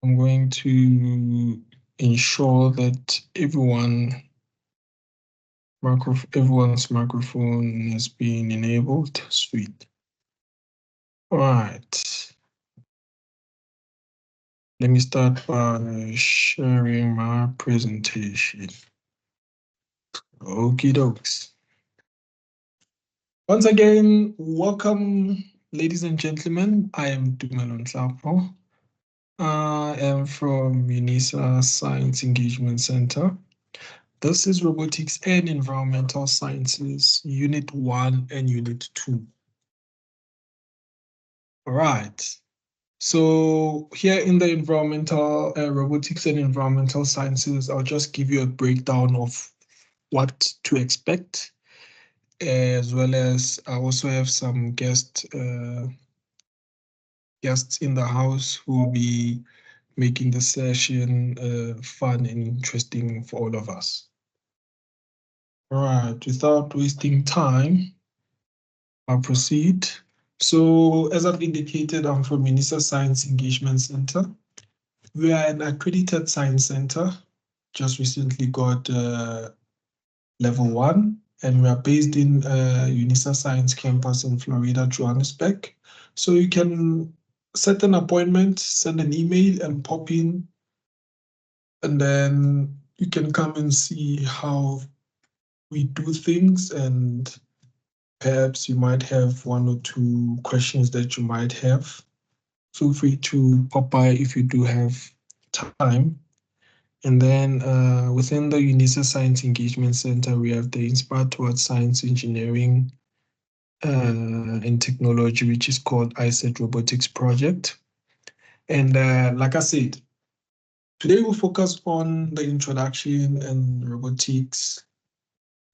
I'm going to ensure that everyone's microphone has been enabled. Sweet. All right. Let me start by sharing my presentation. Okie dokes. Once again, welcome, ladies and gentlemen. I am Dumelon Tlapo. I am from UNISA Science Engagement Center. This is Robotics and Environmental Sciences, Unit 1 and Unit 2. All right. So here in the environmental robotics and environmental sciences, I'll just give you a breakdown of what to expect, as well as I also have some guests in the house who will be making the session fun and interesting for all of us. All right, without wasting time, I'll proceed. So as I've indicated, I'm from UNISA Science Engagement Center. We are an accredited science center, just recently got level 1, and we are based in UNISA Science Campus in Florida, Johannesburg. So you can set an appointment, send an email, and pop in, and then you can come and see how we do things, and perhaps you might have 1 or 2 questions that you might have. Feel free to pop by if you do have time. And then within the UNISA Science Engagement Center, we have the Inspire Towards Science Engineering and Technology, which is called ISET Robotics Project. And like I said, today we'll focus on the introduction and robotics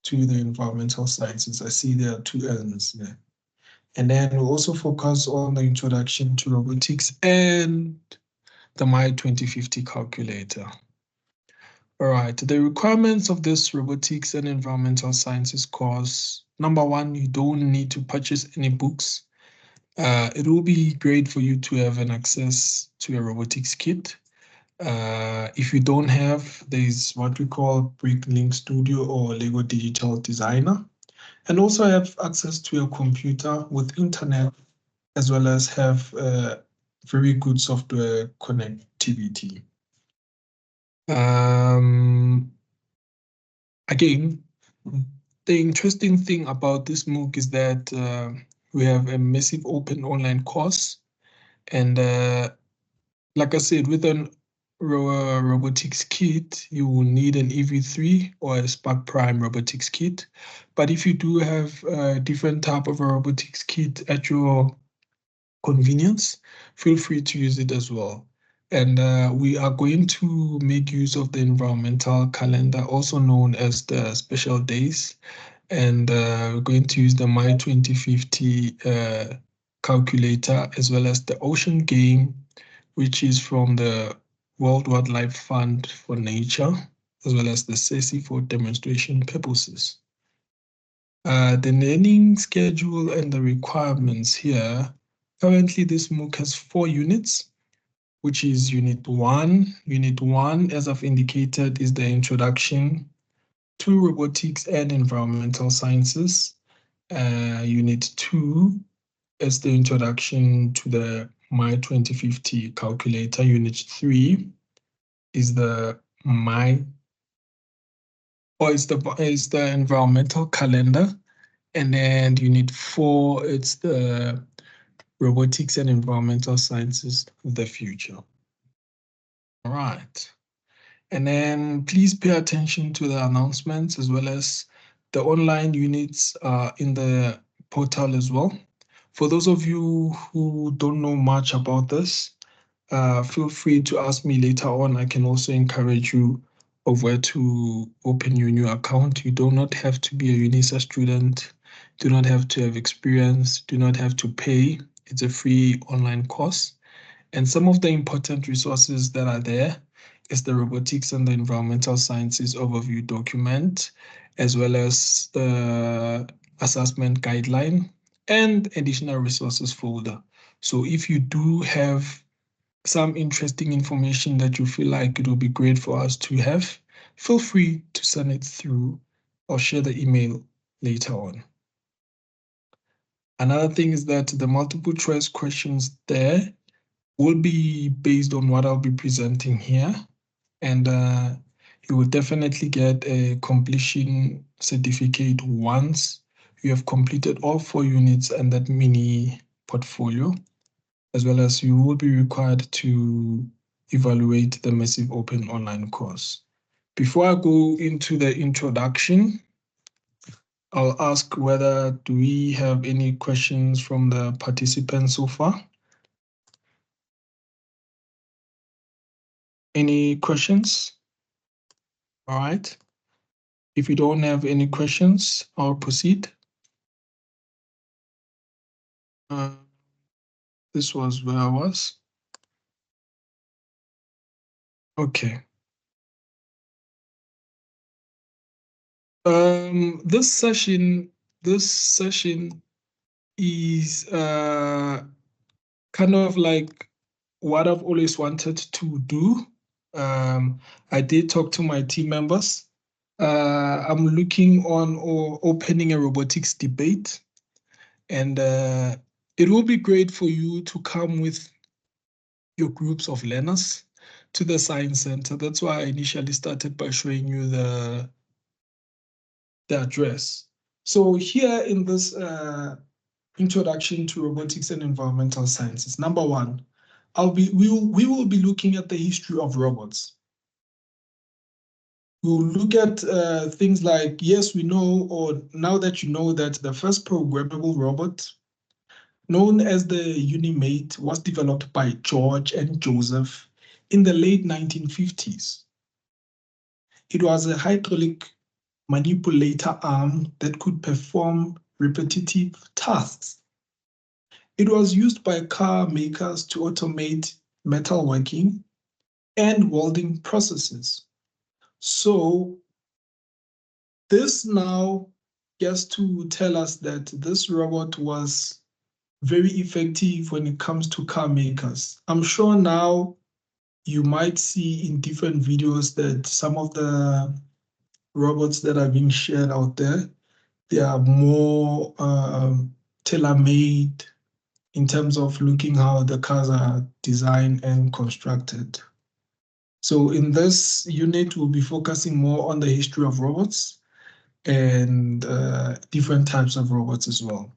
to the environmental sciences. I see there are 2 N's there. And then we'll also focus on the introduction to robotics and the My 2050 calculator. All right, the requirements of this robotics and environmental sciences course. Number 1, you don't need to purchase any books. It will be great for you to have an access to a robotics kit. If you don't have, there's what we call BrickLink Studio or Lego Digital Designer. And also have access to a computer with internet, as well as have very good software connectivity. Again, the interesting thing about this MOOC is that we have a massive open online course. And like I said, with an robotics kit, you will need an EV3 or a Spark Prime robotics kit. But if you do have a different type of a robotics kit at your convenience, feel free to use it as well. And we are going to make use of the environmental calendar, also known as the special days. And we're going to use the My 2050 calculator, as well as the Ocean Game, which is from the World Wildlife Fund for Nature, as well as the SESI for demonstration purposes. The learning schedule and the requirements here. Currently, this MOOC has 4 units, which is Unit 1. Unit 1, as I've indicated, is the introduction to robotics and environmental sciences. Unit 2 is the introduction to the My 2050 calculator. Unit 3 is the the environmental calendar. And then Unit 4, it's the robotics and environmental sciences of the future. All right. And then please pay attention to the announcements, as well as the online units in the portal as well. For those of you who don't know much about this, feel free to ask me later on. I can also encourage you of where to open your new account. You do not have to be a UNISA student, do not have to have experience, do not have to pay. It's a free online course. And some of the important resources that are there is the Robotics and the Environmental Sciences Overview document, as well as the assessment guideline and additional resources folder. So if you do have some interesting information that you feel like it will be great for us to have, feel free to send it through or share the email later on. Another thing is that the multiple choice questions there will be based on what I'll be presenting here. And you will definitely get a completion certificate once you have completed all 4 units and that mini portfolio, as well as you will be required to evaluate the massive open online course. Before I go into the introduction, I'll ask whether do we have any questions from the participants so far? Any questions? All right. If you don't have any questions, I'll proceed. This was where I was. Okay. This session is kind of like what I've always wanted to do. I did talk to my team members. I'm looking on or opening a robotics debate, and it will be great for you to come with your groups of learners to the Science Center. That's why I initially started by showing you the address. So here in this introduction to robotics and environmental sciences, number one, we will be looking at the history of robots. We'll look at things like, yes, we know, or now that you know that the first programmable robot, known as the Unimate, was developed by George and Joseph in the late 1950s. It was a hydraulic manipulator arm that could perform repetitive tasks. It was used by car makers to automate metalworking and welding processes. So this now gets to tell us that this robot was very effective when it comes to car makers. I'm sure now you might see in different videos that some of the robots that are being shared out there, they are more tailor-made in terms of looking how the cars are designed and constructed. So in this unit, we'll be focusing more on the history of robots and different types of robots as well.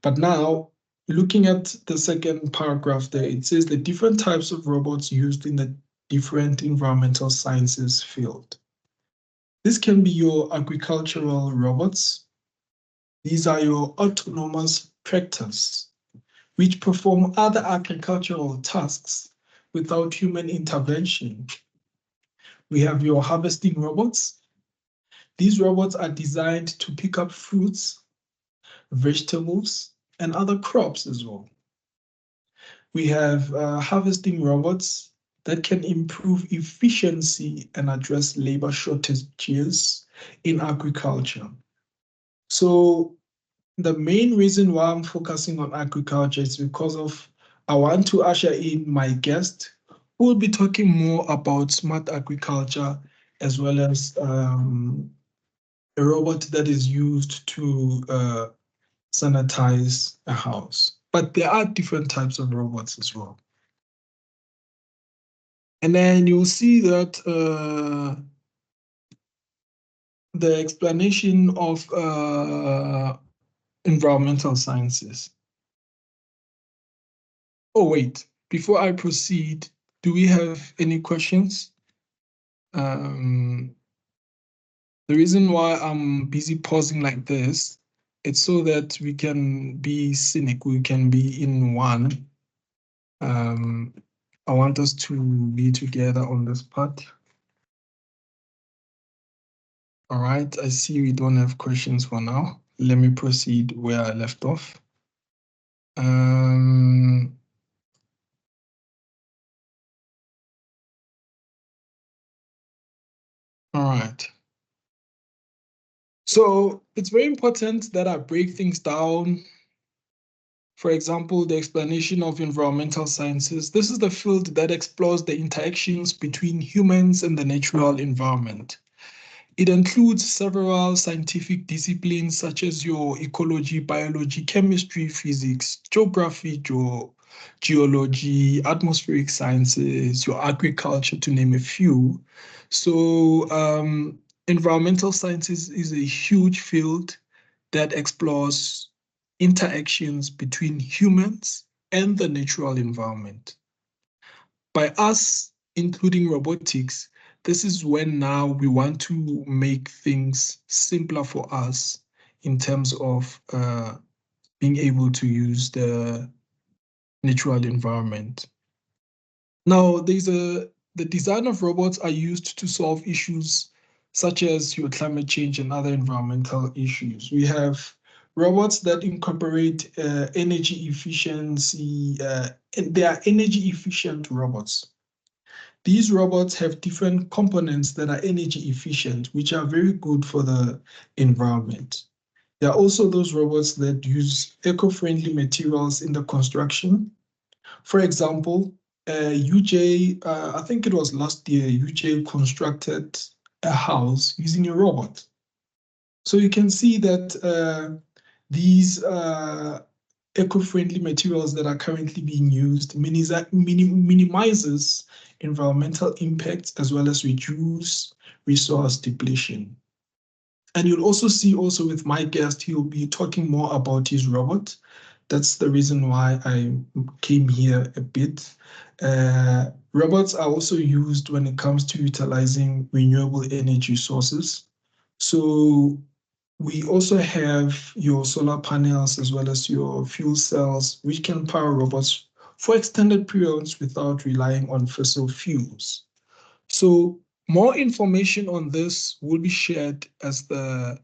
But now, looking at the second paragraph there, it says the different types of robots used in the different environmental sciences field. This can be your agricultural robots. These are your autonomous tractors, which perform other agricultural tasks without human intervention. We have your harvesting robots. These robots are designed to pick up fruits, vegetables, and other crops as well. We have harvesting robots that can improve efficiency and address labor shortages in agriculture. So the main reason why I'm focusing on agriculture is because of I want to usher in my guest who will be talking more about smart agriculture as well as a robot that is used to sanitize a house. But there are different types of robots as well. And then you'll see that the explanation of environmental sciences. Oh, wait, before I proceed, do we have any questions? The reason why I'm busy pausing like this, it's so that we can be cynic, we can be in one. I want us to be together on this part. All right, I see we don't have questions for now. Let me proceed where I left off. All right. So it's very important that I break things down For example, the explanation of environmental sciences. This is the field that explores the interactions between humans and the natural environment. It includes several scientific disciplines such as your ecology, biology, chemistry, physics, geography, geology, atmospheric sciences, your agriculture, to name a few. So environmental sciences is a huge field that explores interactions between humans and the natural environment. By us including robotics, this is when now we want to make things simpler for us in terms of being able to use the natural environment. Now, the design of robots are used to solve issues such as your climate change and other environmental issues. We have robots that incorporate energy efficiency, and they are energy efficient robots. These robots have different components that are energy efficient, which are very good for the environment. There are also those robots that use eco-friendly materials in the construction. For example, UJ, I think it was last year, UJ constructed a house using a robot. So you can see that these eco-friendly materials that are currently being used minimizes environmental impacts as well as reduce resource depletion. And you'll also see also with my guest, he'll be talking more about his robot. That's the reason why I came here a bit. Robots are also used when it comes to utilizing renewable energy sources. So we also have your solar panels as well as your fuel cells, which can power robots for extended periods without relying on fossil fuels. So more information on this will be shared as the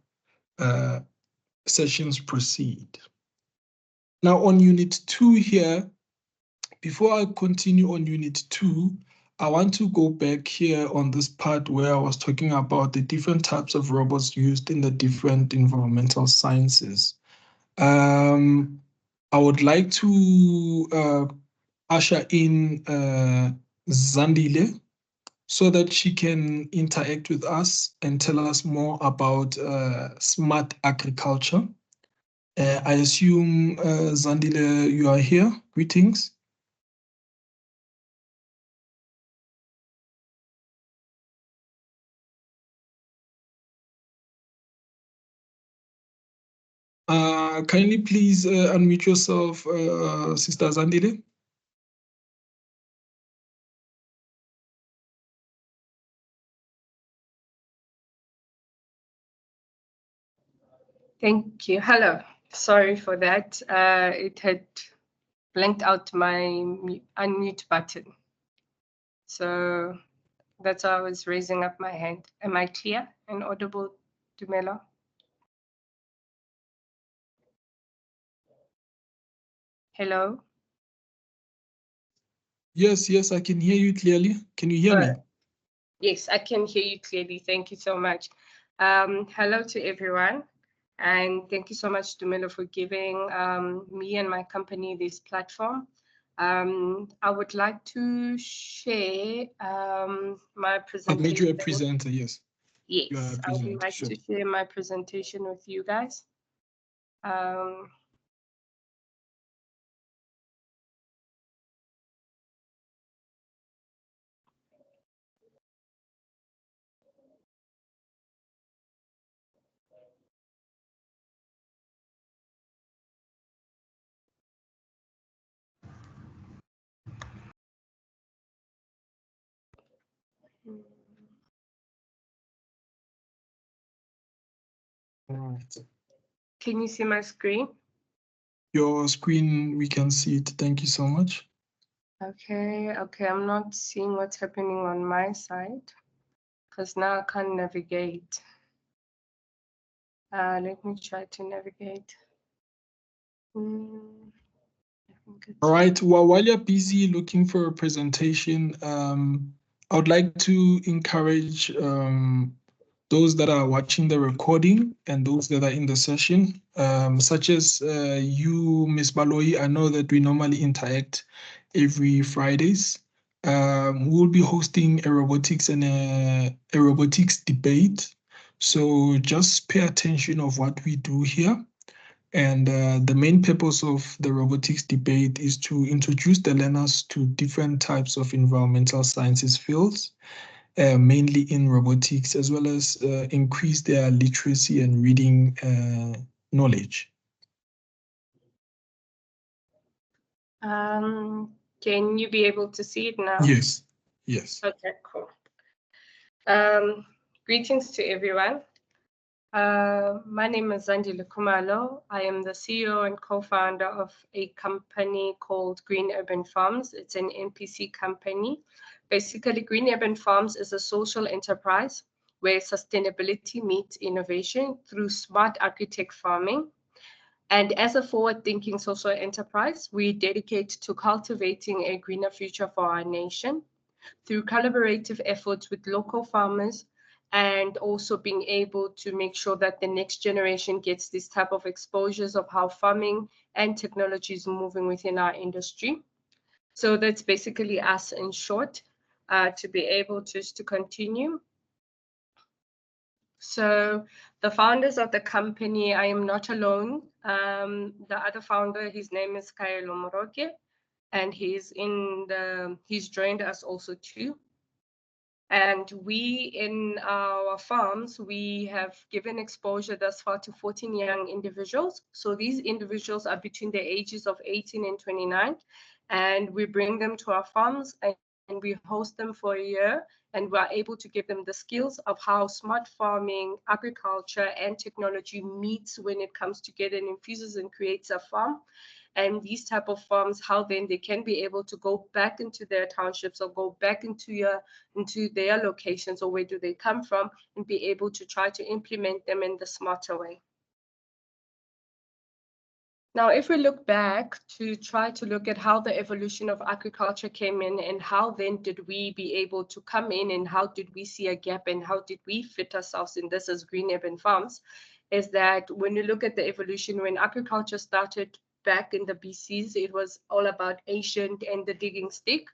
sessions proceed. Now on Unit 2 here, before I continue on Unit 2, I want to go back here on this part where I was talking about the different types of robots used in the different environmental sciences. I would like to usher in Zandile so that she can interact with us and tell us more about smart agriculture. I assume, Zandile, you are here. Greetings. Kindly please unmute yourself, Sister Zandile. Thank you. Hello. Sorry for that. It had blanked out my unmute button. So that's why I was raising up my hand. Am I clear and audible, Dumelo? Hello? Yes, yes, I can hear you clearly. Can you hear me? Yes, I can hear you clearly. Thank you so much. Hello to everyone. And thank you so much, Dumelo, for giving me and my company this platform. I would like to share my presentation. I made you a presenter, yes. Yes, I would like to share my presentation with you guys. Right. Can you see my screen? Your screen, we can see it. Thank you so much. Okay, I'm not seeing what's happening on my side because now I can't navigate. Let me try to navigate. All right, well, while you're busy looking for a presentation, I would like to encourage those that are watching the recording and those that are in the session, such as you, Ms. Baloyi. I know that we normally interact every Fridays. We'll be hosting a robotics and a robotics debate. So just pay attention of what we do here. And the main purpose of the robotics debate is to introduce the learners to different types of environmental sciences fields, mainly in robotics, as well as increase their literacy and reading knowledge. Can you be able to see it now? Yes, yes. Okay, cool. Greetings to everyone. My name is Zandile Kumalo. I am the CEO and co-founder of a company called Green Urban Farms. It's an NPC company. Basically, Green Urban Farms is a social enterprise where sustainability meets innovation through smart agri-tech farming. And as a forward-thinking social enterprise, we dedicate to cultivating a greener future for our nation through collaborative efforts with local farmers, and also being able to make sure that the next generation gets this type of exposures of how farming and technology is moving within our industry. So that's basically us in short, to be able to continue. So the founders of the company, I am not alone. The other founder, his name is Kaelo Moroke, and he's joined us also too. And we, in our farms, we have given exposure thus far to 14 young individuals. So these individuals are between the ages of 18 and 29. And we bring them to our farms and we host them for a year. And we're able to give them the skills of how smart farming, agriculture, and technology meets when it comes together and infuses and creates a farm. And these type of farms, how then they can be able to go back into their townships or go back into their locations, or where do they come from, and be able to try to implement them in the smarter way. Now, if we look back to try to look at how the evolution of agriculture came in, and how then did we be able to come in, and how did we see a gap, and how did we fit ourselves in this as Green Urban Farms, is that when you look at the evolution, when agriculture started back in the BCs, it was all about ancient and the digging stick.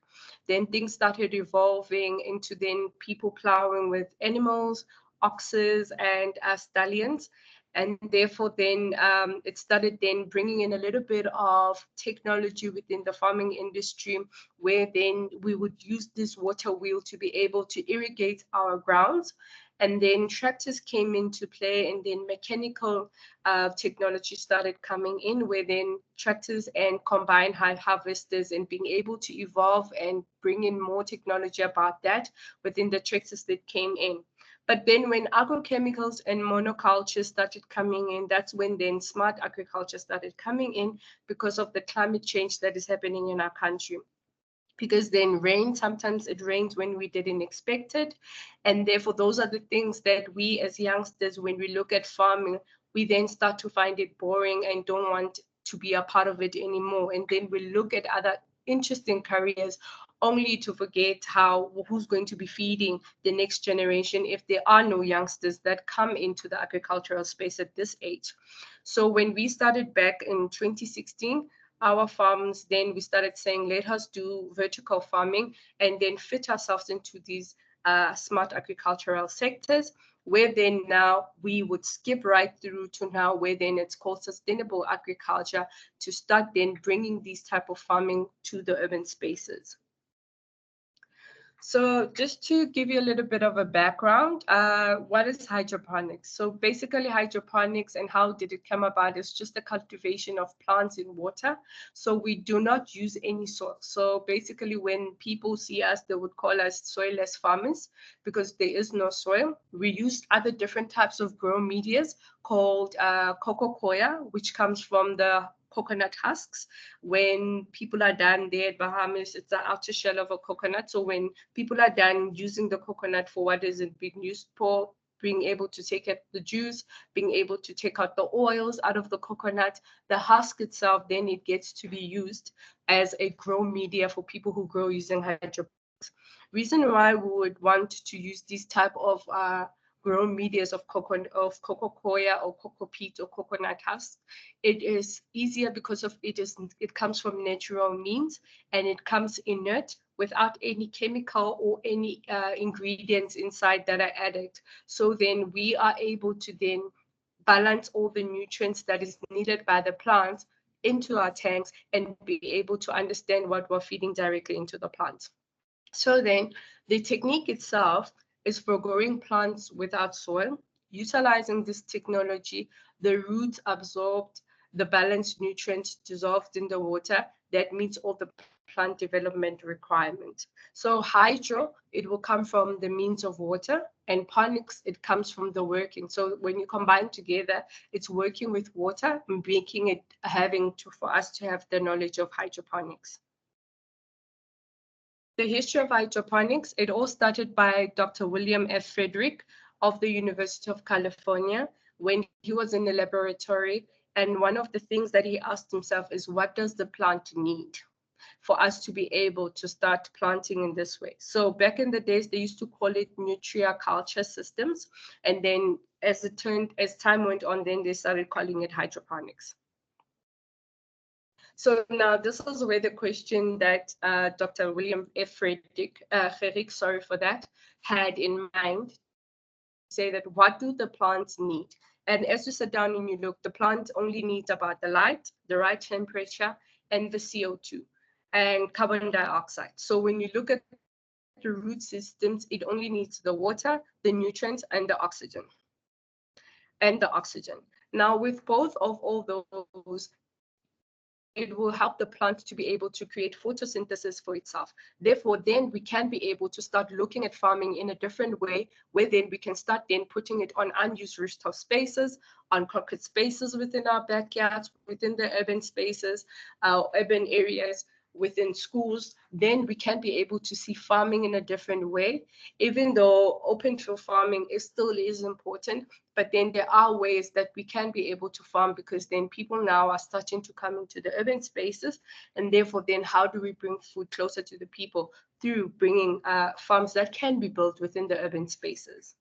Then things started evolving into then people plowing with animals, oxes, and stallions. And therefore then it started then bringing in a little bit of technology within the farming industry, where then we would use this water wheel to be able to irrigate our grounds. And then tractors came into play, and then mechanical technology started coming in, where then tractors and combine harvesters, and being able to evolve and bring in more technology about that within the tractors that came in. But then when agrochemicals and monoculture started coming in, that's when then smart agriculture started coming in, because of the climate change that is happening in our country. Because then rain, sometimes it rains when we didn't expect it. And therefore, those are the things that we as youngsters, when we look at farming, we then start to find it boring and don't want to be a part of it anymore. And then we look at other interesting careers, only to forget who's going to be feeding the next generation if there are no youngsters that come into the agricultural space at this age. So when we started back in 2016, our farms, then we started saying, let us do vertical farming and then fit ourselves into these smart agricultural sectors, where then now we would skip right through to now where then it's called sustainable agriculture, to start then bringing these type of farming to the urban spaces. So just to give you a little bit of a background, what is hydroponics? So basically hydroponics and how did it come about is just the cultivation of plants in water. So we do not use any soil. So basically when people see us, they would call us soilless farmers, because there is no soil. We use other different types of grow medias called coco coir, which comes from the coconut husks. When people are done there at Bahamas, it's the outer shell of a coconut. So when people are done using the coconut for what is it being used for, being able to take out the juice, being able to take out the oils out of the coconut, the husk itself, then it gets to be used as a grow media for people who grow using hydroponics. Reason why we would want to use these type of grown medias of cocoa coir or cocoa peat or coconut husk. It is easier because of it comes from natural means, and it comes inert without any chemical or any ingredients inside that are added. So then we are able to then balance all the nutrients that is needed by the plants into our tanks and be able to understand what we're feeding directly into the plants. So then the technique itself is for growing plants without soil. Utilizing this technology, the roots absorbed the balanced nutrients dissolved in the water that meets all the plant development requirement. So hydro, it will come from the means of water, and ponics, it comes from the working. So when you combine together, it's working with water and making it for us to have the knowledge of hydroponics. The history of hydroponics, it all started by Dr. William F. Frederick of the University of California when he was in the laboratory. And one of the things that he asked himself is, what does the plant need for us to be able to start planting in this way? So back in the days, they used to call it nutria culture systems. And then as time went on, then they started calling it hydroponics. So now this is where the question that Dr. William F. Frederick, sorry for that, had in mind, say that what do the plants need? And as you sit down and you look, the plant only needs about the light, the right temperature, and the CO2 and carbon dioxide. So when you look at the root systems, it only needs the water, the nutrients, and the oxygen. Now with both of all those, it will help the plant to be able to create photosynthesis for itself. Therefore, then we can be able to start looking at farming in a different way, where then we can start then putting it on unused rooftop spaces, on concrete spaces within our backyards, within the urban spaces, urban areas, within schools. Then we can be able to see farming in a different way, even though open field farming still is important. But then there are ways that we can be able to farm, because then people now are starting to come into the urban spaces. And therefore, then how do we bring food closer to the people? Through bringing farms that can be built within the urban spaces.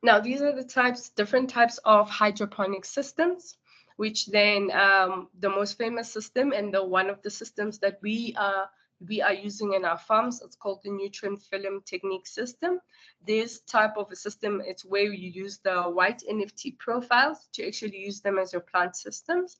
Now, these are the different types of hydroponic systems, which then the most famous system and one of the systems that we are using in our farms, it's called the nutrient film technique system. This type of a system, it's where you use the white NFT profiles to actually use them as your plant systems.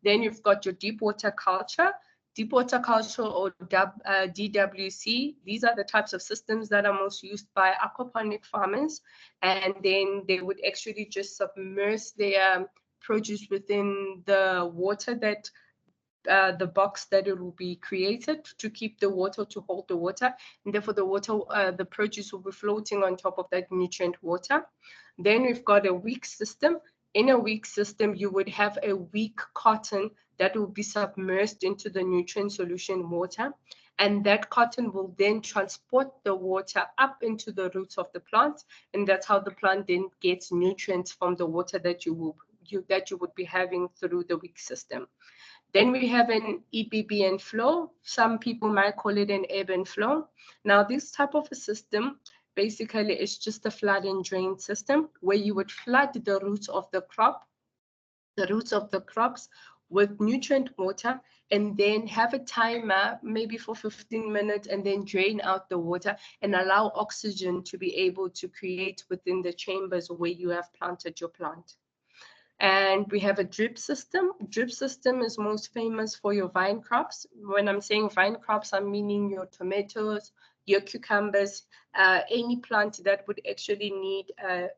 Then you've got your deep water culture. Deep water culture, or DWC, these are the types of systems that are most used by aquaponic farmers. And then they would actually just submerge their produce within the water that the box that it will be created to keep the water, to hold the water. And therefore the produce will be floating on top of that nutrient water. Then we've got a weak system. In a weak system, you would have a weak cotton that will be submerged into the nutrient solution water. And that cotton will then transport the water up into the roots of the plant. And that's how the plant then gets nutrients from the water that you would be having through the weak system. Then we have an EBBN flow. Some people might call it an ebb and flow. Now, this type of a system basically is just a flood and drain system, where you would flood the roots of the crops with nutrient water, and then have a timer maybe for 15 minutes, and then drain out the water and allow oxygen to be able to create within the chambers where you have planted your plant. And we have a drip system. Drip system is most famous for your vine crops. When I'm saying vine crops, I'm meaning your tomatoes, your cucumbers, any plant that would actually need a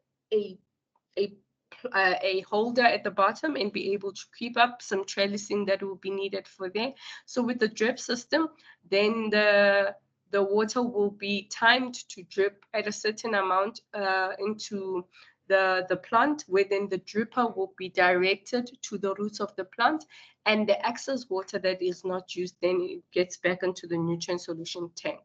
holder at the bottom and be able to keep up some trellising that will be needed for there. So with the drip system, then the water will be timed to drip at a certain amount into the plant, where then the dripper will be directed to the roots of the plant, and the excess water that is not used, then it gets back into the nutrient solution tank.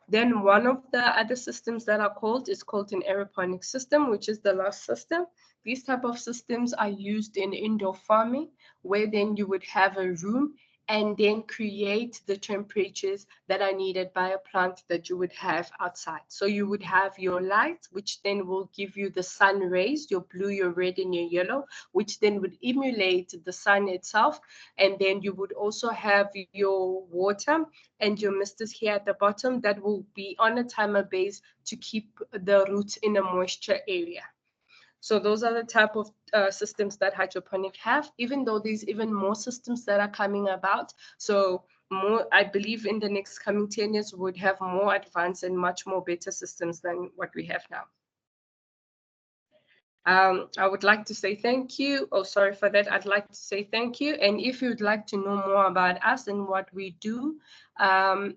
Then one of the other systems that are called is called an aeroponic system, which is the last system. These type of systems are used in indoor farming, where then you would have a room, and then create the temperatures that are needed by a plant that you would have outside. So you would have your light, which then will give you the sun rays, your blue, your red, and your yellow, which then would emulate the sun itself. And then you would also have your water and your misters here at the bottom that will be on a timer base to keep the roots in a moisture area. So those are the type of systems that hydroponic have, even though there's even more systems that are coming about. So more, I believe in the next coming 10 years, we would have more advanced and much more better systems than what we have now. I would like to say thank you. Oh, sorry for that. I'd like to say thank you. And if you'd like to know more about us and what we do,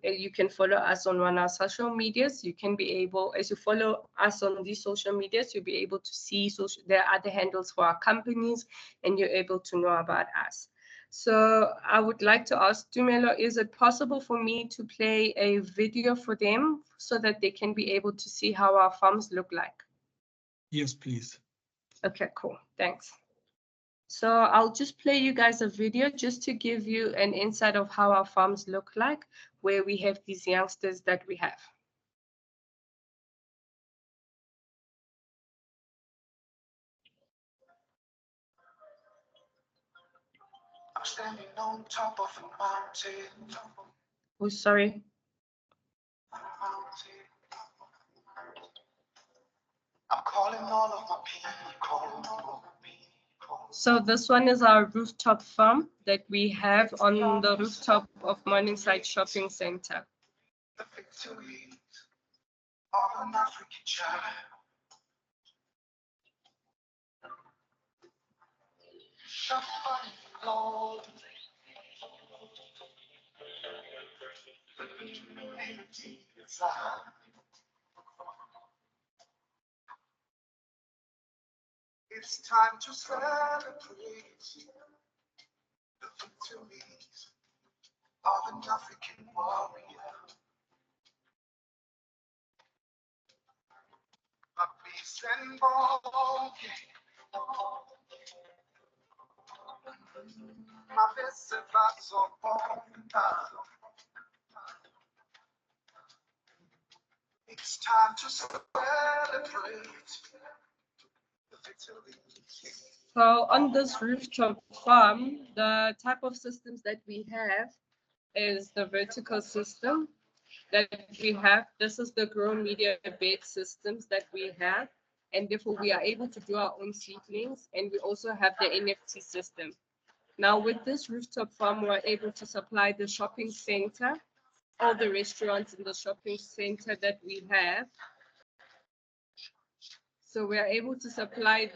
you can follow us on one of our social medias. You can be able, as you follow us on these social medias, you'll be able to see there are other handles for our companies, and you're able to know about us. So I would like to ask Tumelo, is it possible for me to play a video for them so that they can be able to see how our farms look like? Yes, please. Okay, cool. Thanks. So I'll just play you guys a video just to give you an insight of how our farms look like, where we have these youngsters that we have. I'm standing on top of a mountain. Oh, sorry. I'm calling all of my people. So this one is our rooftop farm that we have on the rooftop of Morningside Shopping Center. The victory of an African child. Shuffling Lord. It's time to celebrate the victories of an African warrior. A peace and ball. My best advice on it's time to celebrate the victories. So on this rooftop farm, the type of systems that we have is the vertical system that we have. This is the grow media bed systems that we have. And therefore we are able to do our own seedlings, and we also have the NFT system. Now with this rooftop farm, we're able to supply the shopping center, all the restaurants in the shopping center that we have. So we are able to supply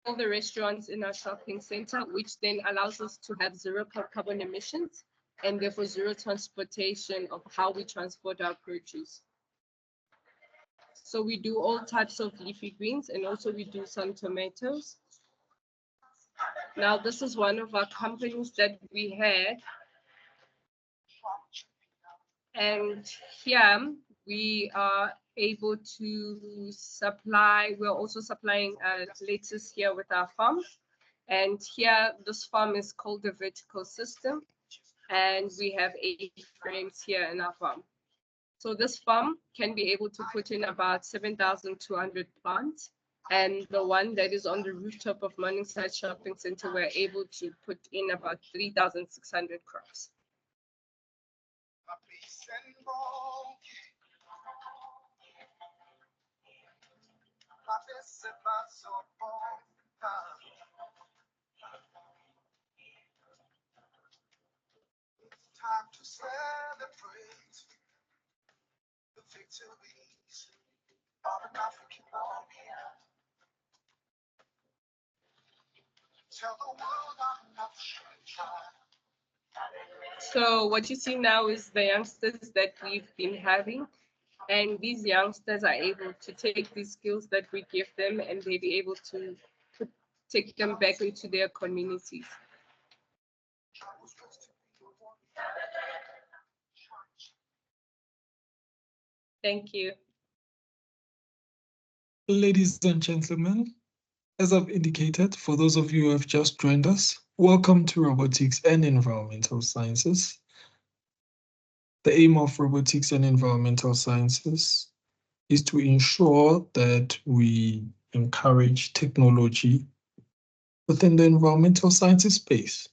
all the restaurants in our shopping center, which then allows us to have zero carbon emissions and therefore zero transportation of how we transport our produce. So we do all types of leafy greens, and also we do some tomatoes. Now this is one of our companies that we had. And here we are able to supply, we're also supplying lettuce here with our farm. And here, this farm is called the vertical system. And we have 8 frames here in our farm. So this farm can be able to put in about 7,200 plants. And the one that is on the rooftop of Morningside Shopping Center, we're able to put in about 3,600 crops. It's time to celebrate the victories of an African warrior. Tell the world I'm not shy. So what you see now is the youngsters that we've been having. And these youngsters are able to take these skills that we give them, and they be able to take them back into their communities. Thank you. Ladies and gentlemen, as I've indicated, for those of you who have just joined us, welcome to Robotics and Environmental Sciences. The aim of Robotics and Environmental Sciences is to ensure that we encourage technology within the environmental sciences space.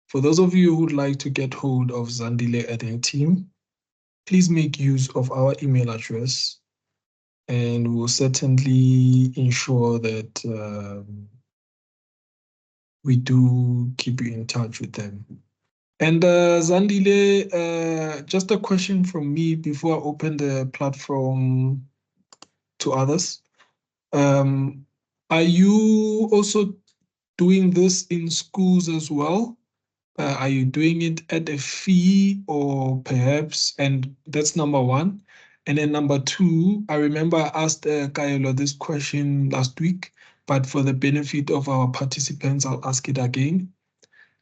For those of you who would like to get hold of Zandile and her team, please make use of our email address, and we'll certainly ensure that we do keep you in touch with them. And Zandile, just a question from me before I open the platform to others. Are you also doing this in schools as well? Are you doing it at a fee or perhaps, and that's number one. And then number two, I remember I asked Kaelo this question last week, but for the benefit of our participants, I'll ask it again.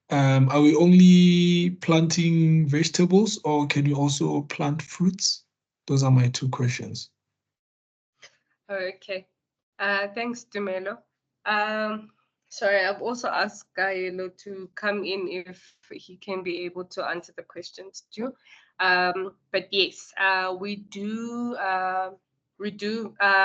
Are we only planting vegetables or can you also plant fruits? Those are my two questions. Okay. Thanks, Dumelo. Sorry, I've also asked Kaelo to come in if he can be able to answer the questions too. But yes, we do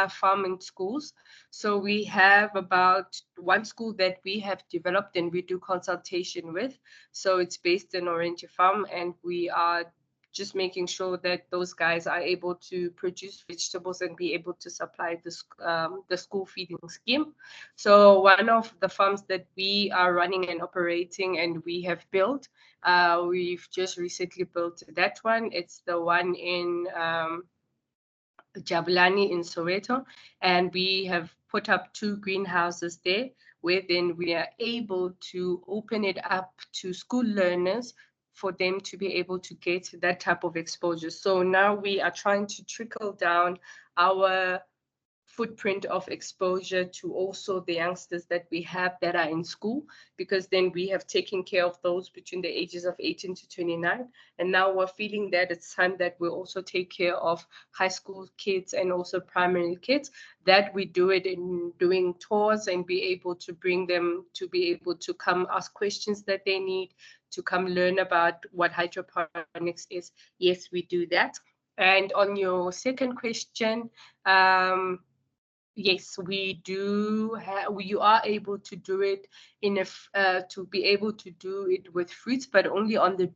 farm in schools. So we have about one school that we have developed and we do consultation with. So it's based in Orange Farm, and we are just making sure that those guys are able to produce vegetables and be able to supply the school feeding scheme. So one of the farms that we are running and operating and we have built, we've just recently built that one. It's the one in Jabulani in Soweto, and we have put up 2 greenhouses there, where then we are able to open it up to school learners for them to be able to get that type of exposure. So now we are trying to trickle down our footprint of exposure to also the youngsters that we have that are in school, because then we have taken care of those between the ages of 18 to 29. And now we're feeling that it's time that we also take care of high school kids and also primary kids, that we do it in doing tours and be able to bring them to be able to come ask questions that they need, to come learn about what hydroponics is. Yes, we do that. And on your second question, yes, we do. You are able to do it to be able to do it with fruits, but only on the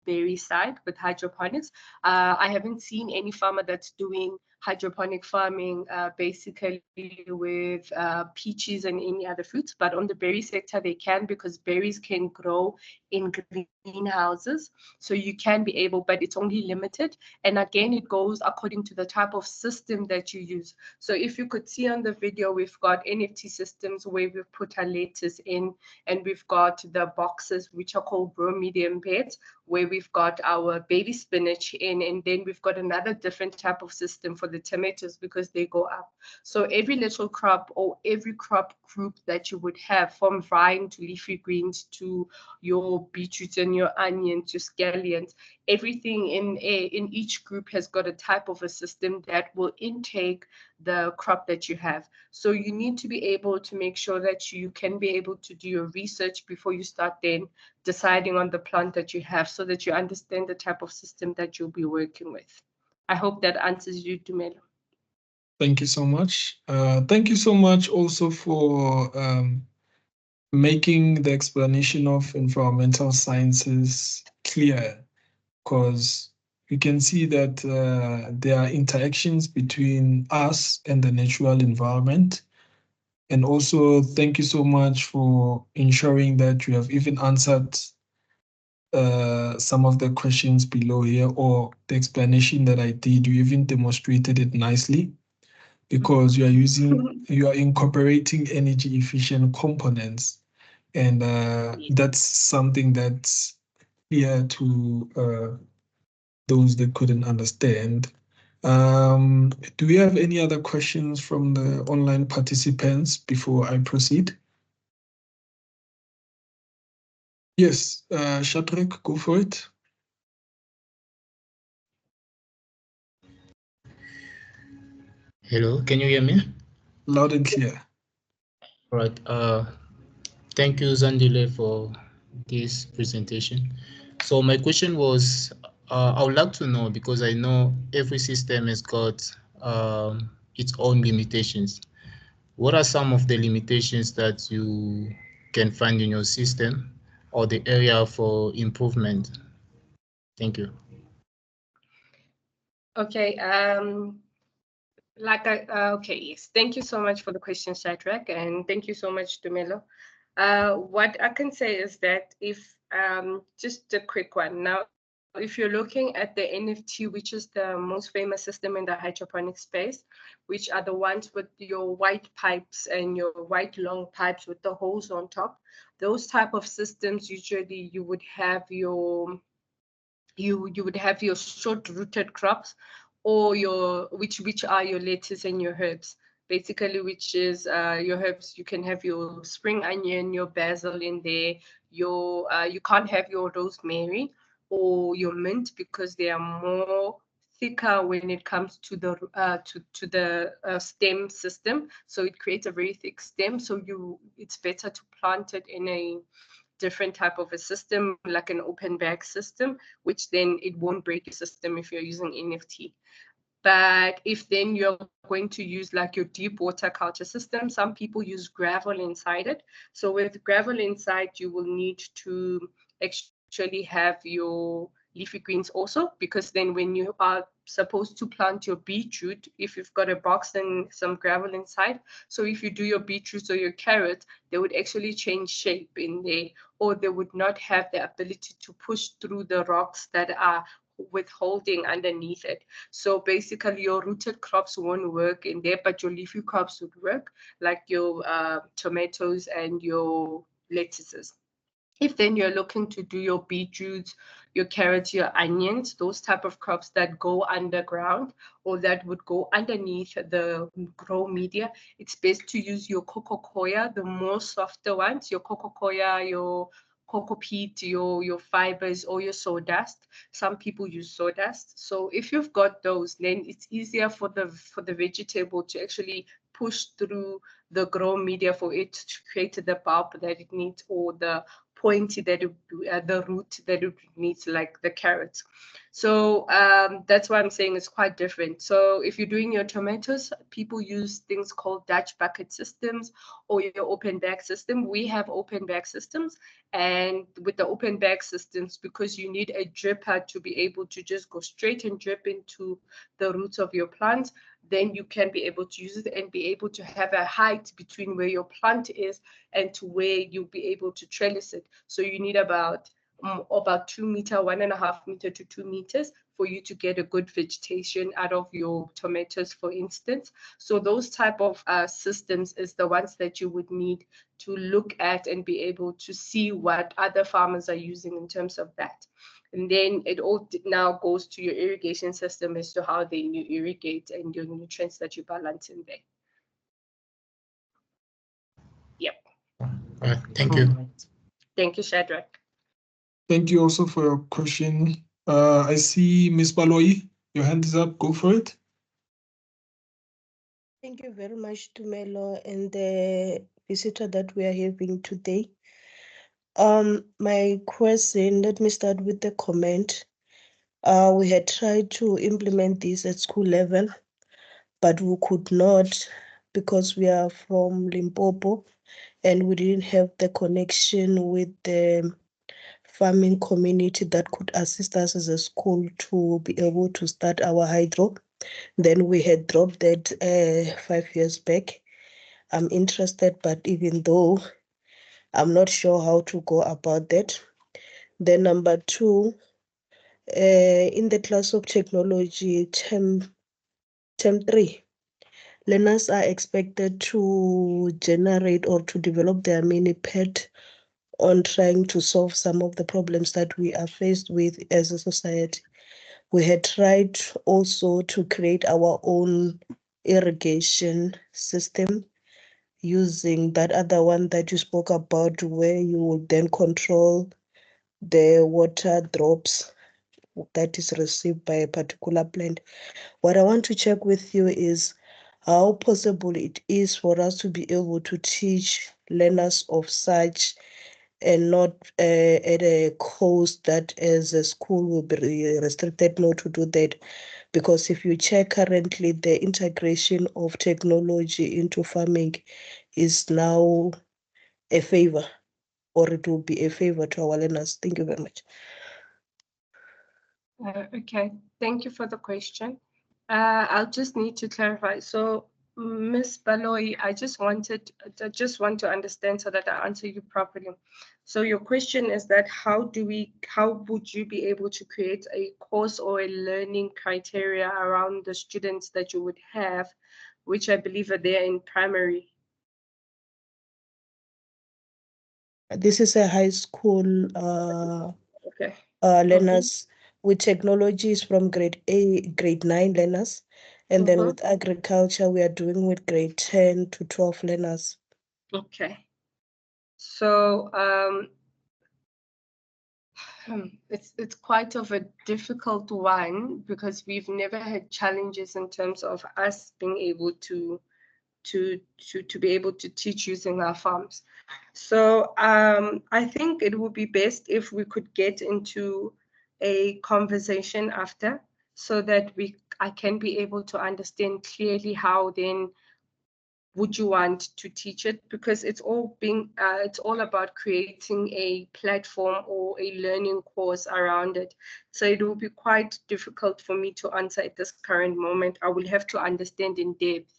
berry side with hydroponics. I haven't seen any farmer that's doing hydroponic farming basically with peaches and any other fruits, but on the berry sector they can, because berries can grow in greenhouses, so you can be able, but it's only limited. And again, it goes according to the type of system that you use. So if you could see on the video, we've got NFT systems where we've put our lettuce in, and we've got the boxes which are called grow medium beds, where we've got our baby spinach in, and then we've got another different type of system for the tomatoes because they go up. So every little crop or every crop group that you would have, from vine to leafy greens to your beetroots and your onions, your scallions, everything in each group has got a type of a system that will intake the crop that you have. So you need to be able to make sure that you can be able to do your research before you start then deciding on the plant that you have, so that you understand the type of system that you'll be working with. I hope that answers you, Dumelo. Thank you so much. Thank you so much also for making the explanation of environmental sciences clear, because we can see that there are interactions between us and the natural environment. And also, thank you so much for ensuring that you have even answered some of the questions below here, or the explanation that I did, you even demonstrated it nicely, because you are incorporating energy efficient components. And that's something that's clear to those that couldn't understand. Do we have any other questions from the online participants before I proceed? Yes, Shadrach, go for it. Hello, can you hear me? Loud and clear. All right. Thank you, Zandile, for this presentation. So my question was, I would like to know, because I know every system has got its own limitations. What are some of the limitations that you can find in your system or the area for improvement? Thank you. Okay. Okay, yes. Thank you so much for the question, Shadrach, and thank you so much, Dumelo. What I can say is that if just a quick one. Now, if you're looking at the NFT, which is the most famous system in the hydroponic space, which are the ones with your white pipes and your white long pipes with the holes on top, those type of systems usually you would have your short rooted crops or your which are your lettuce and your herbs, basically, which is your herbs. You can have your spring onion, your basil in there. Your you can't have your rosemary or your mint because they are more thicker when it comes to the stem system, so it creates a very thick stem. So it's better to plant it in a different type of a system, like an open bag system, which then it won't break your system if you're using NFT. But if then you're going to use like your deep water culture system, some people use gravel inside it. So with gravel inside, you will need to actually have your leafy greens also, because then when you are supposed to plant your beetroot, if you've got a box and some gravel inside, so if you do your beetroot or your carrot, they would actually change shape in there, or they would not have the ability to push through the rocks that are withholding underneath it. So basically, your rooted crops won't work in there, but your leafy crops would work, like your tomatoes and your lettuces. If then you're looking to do your beetroots, your carrots, your onions, those type of crops that go underground or that would go underneath the grow media, it's best to use your cocoa coir, the more softer ones, your cocoa coir, your cocoa peat, your fibers, or your sawdust. Some people use sawdust. So if you've got those, then it's easier for the vegetable to actually push through the grow media for it to create the bulb that it needs, or the pointy that the root that it needs, like the carrots. So that's why I'm saying it's quite different. So if you're doing your tomatoes, people use things called Dutch bucket systems or your open bag system. We have open bag systems, and with the open bag systems, because you need a dripper to be able to just go straight and drip into the roots of your plants, then you can be able to use it and be able to have a height between where your plant is and to where you'll be able to trellis it. So you need about 2 meter, 1.5 meter to 2 meters for you to get a good vegetation out of your tomatoes, for instance. So those type of systems is the ones that you would need to look at and be able to see what other farmers are using in terms of that. And then it all now goes to your irrigation system as to how they irrigate and your nutrients that you balance in there. Yep. Thank you. Thank you, Shadrach. Thank you also for your question. I see Ms. Baloi, your hand is up. Go for it. Thank you very much, Tumelo, and the visitor that we are having today. My question, let me start with the comment. We had tried to implement this at school level, but we could not because we are from Limpopo and we didn't have the connection with the farming community that could assist us as a school to be able to start our hydro. Then we had dropped that 5 years back. I'm interested, but even though I'm not sure how to go about that. Then number two, in the class of technology, term 3, learners are expected to generate or to develop their mini pet on trying to solve some of the problems that we are faced with as a society. We had tried also to create our own irrigation system using that other one that you spoke about, where you will then control the water drops that is received by a particular plant. What I want to check with you is, how possible it is for us to be able to teach learners of such and not at a cost that as a school will be restricted not to do that. Because if you check currently, the integration of technology into farming is now a favor, or it will be a favor to our learners. Thank you very much. Okay, thank you for the question. I'll just need to clarify. So, Ms. Baloyi, I just want to understand so that I answer you properly. So your question is that how would you be able to create a course or a learning criteria around the students that you would have, which I believe are there in primary? This is a high school Okay. learners with technologies from grade 9 learners. And then with agriculture, we are doing with grade 10 to 12 learners. Okay. So it's quite of a difficult one because we've never had challenges in terms of us being able to be able to teach using our farms. So I think it would be best if we could get into a conversation after so that I can be able to understand clearly how then would you want to teach it, because it's all about creating a platform or a learning course around it. So it will be quite difficult for me to answer at this current moment. I will have to understand in depth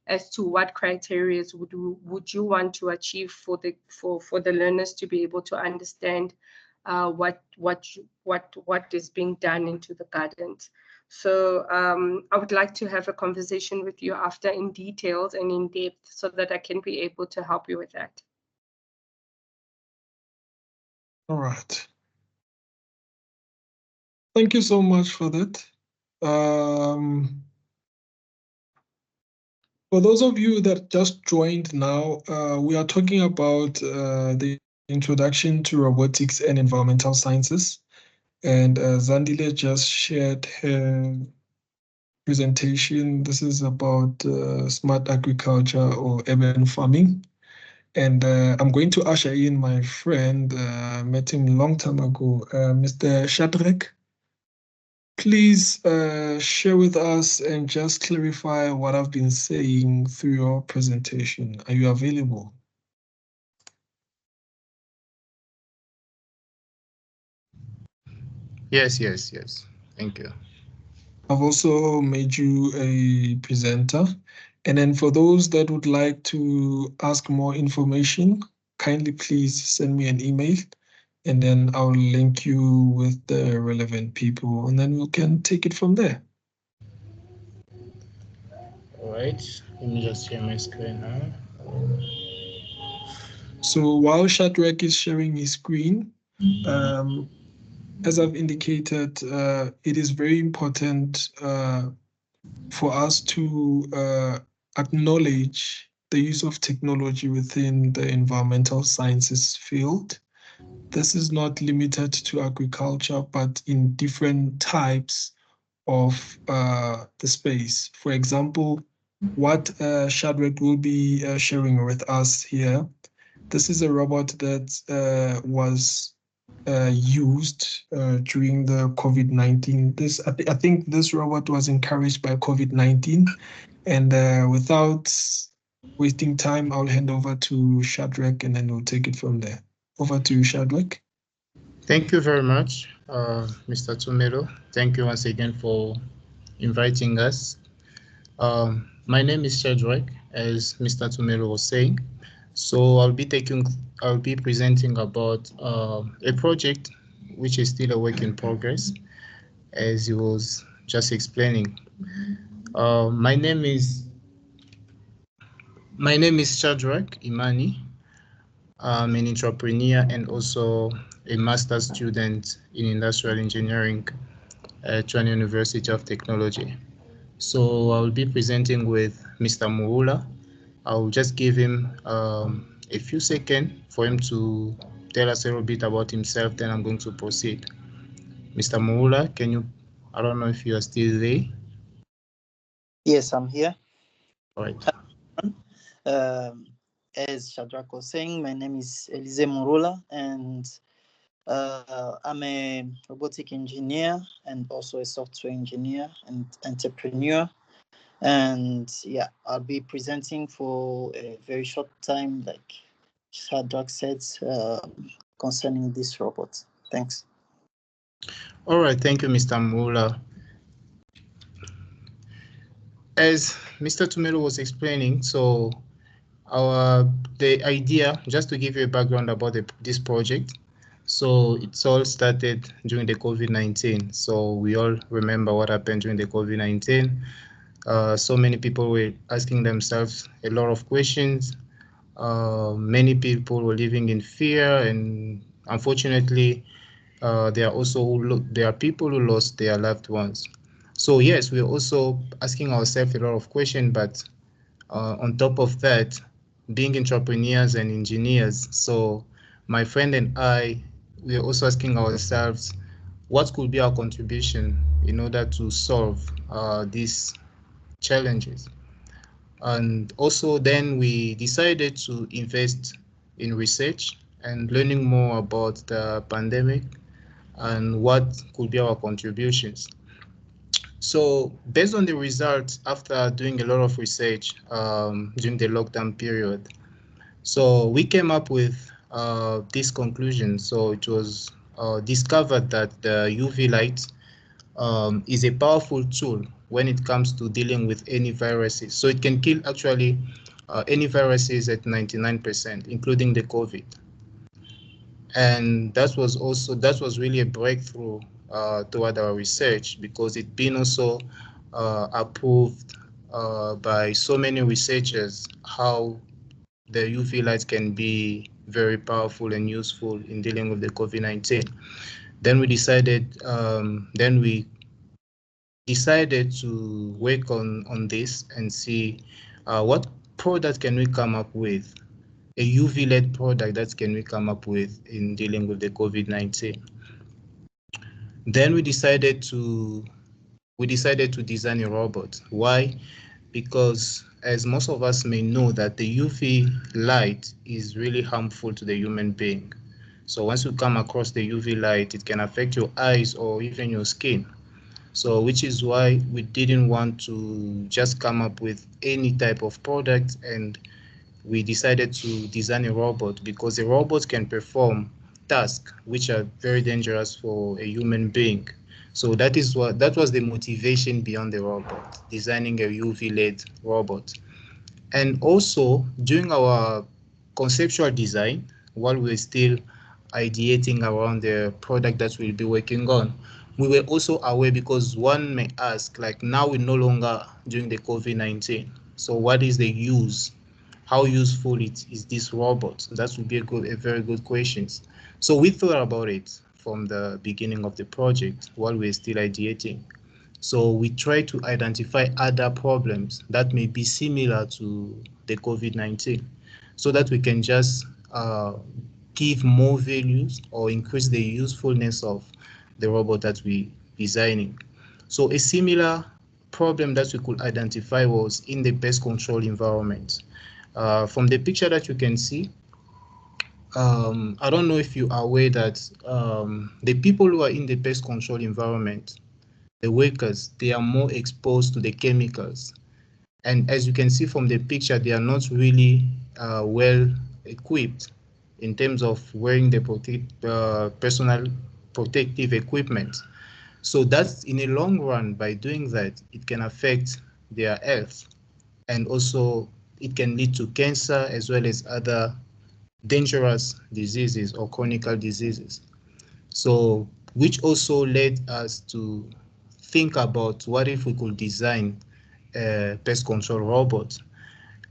as to what criteria would you want to achieve for the learners to be able to understand what is being done into the gardens. So I would like to have a conversation with you after in details and in depth so that I can be able to help you with that. All right. Thank you so much for that. For those of you that just joined now, we are talking about the introduction to robotics and environmental sciences. And Zandile just shared her presentation. This is about smart agriculture or urban farming. And I'm going to usher in my friend, met him a long time ago, Mr. Shadrach. Please share with us and just clarify what I've been saying through your presentation. Are you available? Yes. Thank you. I've also made you a presenter. And then for those that would like to ask more information, kindly please send me an email and then I'll link you with the relevant people and then we can take it from there. All right, let me just share my screen now. So while Shadrach is sharing his screen, as I've indicated, it is very important for us to acknowledge the use of technology within the environmental sciences field. This is not limited to agriculture, but in different types of the space. For example, what Shadrach will be sharing with us here, this is a robot that was used during the COVID-19. I think this robot was encouraged by COVID-19. And without wasting time, I'll hand over to Shadrach and then we'll take it from there. Over to you, Shadrach. Thank you very much, Mr. Tumelo. Thank you once again for inviting us. My name is Shadrach, as Mr. Tumelo was saying. So I'll be presenting about a project which is still a work in progress, as he was just explaining. My name is Shadrach Imani. I'm an entrepreneur and also a master's student in industrial engineering at Tshwane University of Technology. So I'll be presenting with Mr. Muhula. I'll just give him a few seconds for him to tell us a little bit about himself, then I'm going to proceed. Mr. Muhula, I don't know if you are still there. Yes, I'm here. All right. As Shadrach was saying, my name is Elize Murula, and I'm a robotic engineer and also a software engineer and entrepreneur. And yeah, I'll be presenting for a very short time, like Shadrach said, concerning this robot. Thanks. All right. Thank you, Mr. Mula. As Mr. Tumelo was explaining, so the idea, just to give you a background about this project, so it's all started during the COVID-19. So we all remember what happened during the COVID-19. So many people were asking themselves a lot of questions. Many people were living in fear, and unfortunately, there are people who lost their loved ones. So yes, we're also asking ourselves a lot of questions, but on top of that, being entrepreneurs and engineers, so my friend and I, we're also asking ourselves, what could be our contribution in order to solve these challenges? And also then we decided to invest in research and learning more about the pandemic and what could be our contributions. So based on the results after doing a lot of research during the lockdown period, so we came up with this conclusion. So it was discovered that the UV light is a powerful tool when it comes to dealing with any viruses. So it can kill actually any viruses at 99%, including the COVID. And that was really a breakthrough toward our research, because it's been also approved by so many researchers how the UV light can be very powerful and useful in dealing with the COVID-19. Then we decided to work on this and see what product can we come up with, a UV-led product that can we come up with in dealing with the COVID-19. Then we decided to design a robot. Why? Because as most of us may know that the UV light is really harmful to the human being. So once you come across the UV light, it can affect your eyes or even your skin. So which is why we didn't want to just come up with any type of product, and we decided to design a robot, because a robot can perform tasks which are very dangerous for a human being. So that was the motivation beyond the robot, designing a UV-led robot. And also during our conceptual design, while we're still ideating around the product that we'll be working on, we were also aware, because one may ask, like, now we're no longer during the COVID-19. So what is the use? How useful is this robot? That would be a very good question. So we thought about it from the beginning of the project while we're still ideating. So we try to identify other problems that may be similar to the COVID-19, so that we can just give more values or increase the usefulness of the robot that we designing. So a similar problem that we could identify was in the pest control environment. From the picture that you can see, I don't know if you are aware that the people who are in the pest control environment, the workers, they are more exposed to the chemicals. And as you can see from the picture, they are not really well equipped in terms of wearing the personal protective equipment. So that's, in a long run, by doing that, it can affect their health, and also it can lead to cancer as well as other dangerous diseases or chronic diseases. So which also led us to think about what if we could design a pest control robot.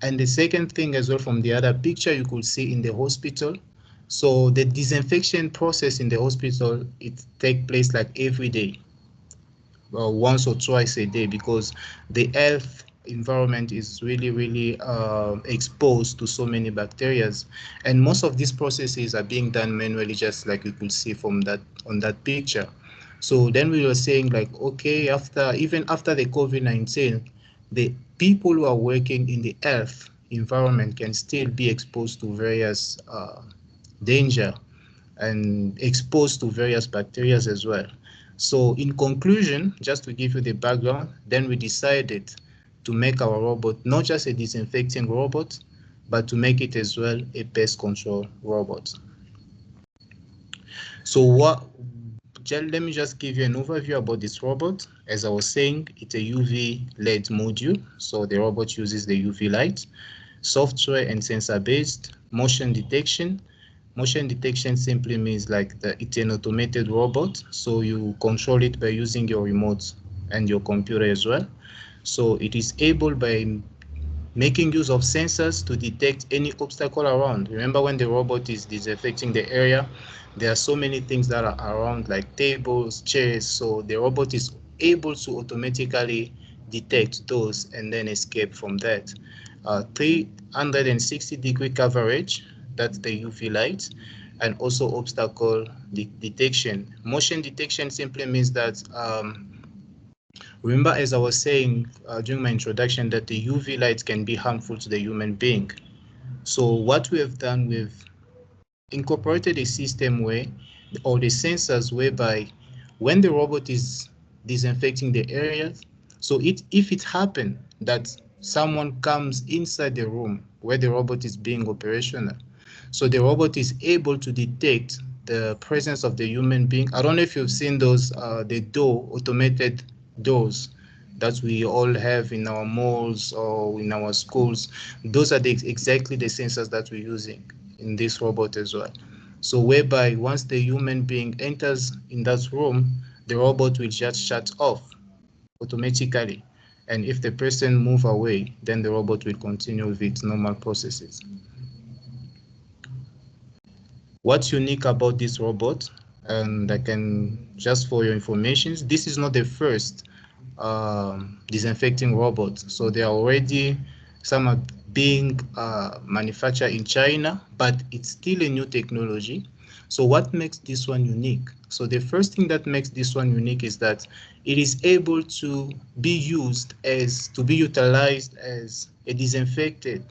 And the second thing as well, from the other picture you could see in the hospital, so the disinfection process in the hospital, it takes place like every day, once or twice a day, because the health environment is really exposed to so many bacteria, and most of these processes are being done manually, just like you could see from that on that picture. So then we were saying, like, okay, even after the COVID-19, the people who are working in the earth environment can still be exposed to various danger and exposed to various bacteria as well. So in conclusion, just to give you the background, then we decided to make our robot not just a disinfecting robot, but to make it as well a pest control robot. So let me just give you an overview about this robot. As I was saying, it's a UV LED module. So the robot uses the UV light, software and sensor based, motion detection. Motion detection simply means like it's an automated robot. So you control it by using your remote and your computer as well. So it is able by making use of sensors to detect any obstacle around. Remember when the robot is disinfecting the area, there are so many things that are around like tables, chairs. So the robot is able to automatically detect those and then escape from that. 360-degree coverage, that's the UV light, and also obstacle detection. Motion detection simply means that remember, as I was saying during my introduction, that the UV light can be harmful to the human being. So what we have done, we've incorporated a system where, or the sensors whereby when the robot is disinfecting the area, so if it happened that someone comes inside the room where the robot is being operational, so the robot is able to detect the presence of the human being. I don't know if you've seen those, the automated doors that we all have in our malls or in our schools. Those are exactly the sensors that we're using in this robot as well. So whereby once the human being enters in that room, the robot will just shut off automatically. And if the person move away, then the robot will continue with its normal processes. What's unique about this robot, and I can, just for your information, this is not the first disinfecting robot. So there are already some are being manufactured in China, but it's still a new technology. So what makes this one unique? So the first thing that makes this one unique is that it is able to be used to be utilized as a disinfecting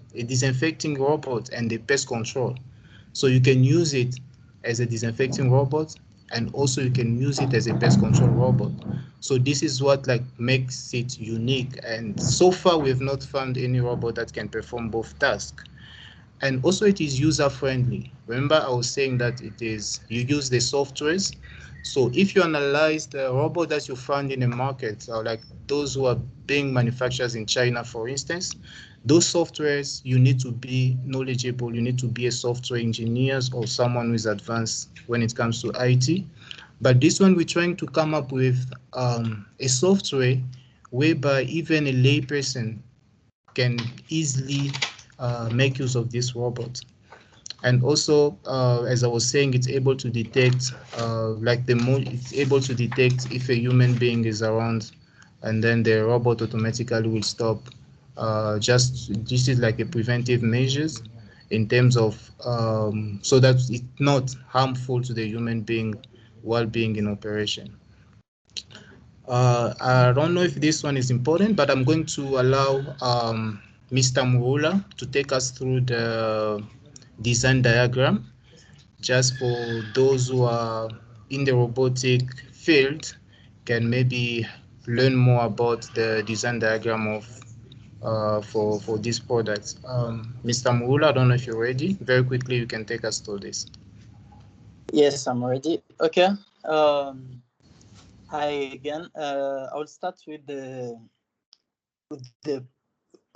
robot and a pest control. So you can use it as a disinfecting robot, and also you can use it as a pest control robot. So this is what like makes it unique. And so far we have not found any robot that can perform both tasks. And also it is user friendly. Remember I was saying that you use the softwares. So if you analyze the robot that you found in the market, or like those who are being manufactured in China, for instance, those softwares, you need to be knowledgeable. You need to be a software engineer or someone who is advanced when it comes to IT. But this one, we're trying to come up with a software whereby even a layperson can easily make use of this robot. And also, as I was saying, it's able to detect, it's able to detect if a human being is around, and then the robot automatically will stop. This is like a preventive measures in terms of, so that it's not harmful to the human being while being in operation. I don't know if this one is important, but I'm going to allow Mr. Murula to take us through the design diagram, just for those who are in the robotic field can maybe learn more about the design diagram of for these products. Mr. Murula, I don't know if you're ready. Very quickly, you can take us through this. Yes, I'm ready. Okay. Hi again. I will start with the